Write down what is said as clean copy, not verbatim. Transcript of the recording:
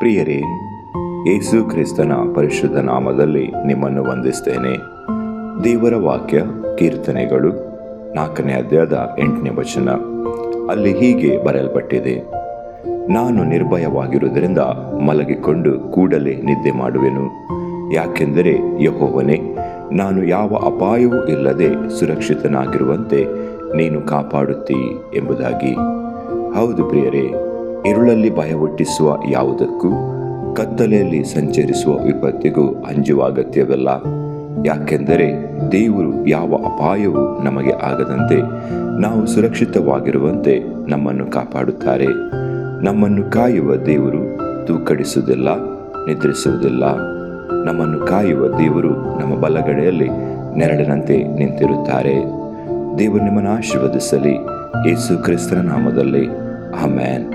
ಪ್ರಿಯರೇ, ಯೇಸು ಕ್ರಿಸ್ತನ ಪರಿಶುದ್ಧ ನಾಮದಲ್ಲಿ ನಿಮ್ಮನ್ನು ವಂದಿಸ್ತೇನೆ. ದೇವರ ವಾಕ್ಯ ಕೀರ್ತನೆಗಳು 4ನೇ ಅಧ್ಯಾಯದ 8ನೇ ವಚನ. ಅಲ್ಲಿ ಹೀಗೆ ಬರೆಯಲ್ಪಟ್ಟಿದೆ: ನಾನು ನಿರ್ಭಯವಾಗಿರುವುದರಿಂದ ಮಲಗಿಕೊಂಡು ಕೂಡಲೇ ನಿದ್ದೆ ಮಾಡುವೆನು. ಯಾಕೆಂದರೆ ಯೆಹೋವನೇ, ನಾನು ಯಾವ ಅಪಾಯವೂ ಇಲ್ಲದೆ ಸುರಕ್ಷಿತನಾಗಿರುವಂತೆ ನೀನು ಕಾಪಾಡುತ್ತೀ ಎಂಬುದಾಗಿ. ಹೌದು ಪ್ರಿಯರೇ, ഇരുಳಲ್ಲಿ ಭಯ ಹುಟ್ಟಿಸುವ ಯಾವುದಕ್ಕೂ, ಕತ್ತಲೆಯಲ್ಲಿ ಸಂಚರಿಸುವ ವಿಪತ್ತಿಗೂ ಅಂಜುವ ಅಗತ್ಯವಿಲ್ಲ. ಯಾಕೆಂದರೆ ದೇವರು ಯಾವ ಅಪಾಯವೂ ನಮಗೆ ಆಗದಂತೆ ನಾವು ಸುರಕ್ಷಿತವಾಗಿರುವಂತೆ ನಮ್ಮನ್ನು ಕಾಪಾಡುತ್ತಾರೆ. ನಮ್ಮನ್ನು ಕಾಯುವ ದೇವರು ತೂಕಡಿಸುವುದಿಲ್ಲ, ನಿದ್ರಿಸುವುದಿಲ್ಲ. ನಮ್ಮನ್ನು ಕಾಯುವ ದೇವರು ನಮ್ಮ ಬಲಗಡೆಯಲ್ಲಿ ನೆರಳಿನಂತೆ ನಿಂತಿರುತ್ತಾರೆ. ದೇವರು ನಿಮ್ಮನ್ನು ಆಶೀರ್ವದಿಸಲಿ. ಯೇಸು ಕ್ರಿಸ್ತನ ನಾಮದಲ್ಲಿ ಆಮೆನ್.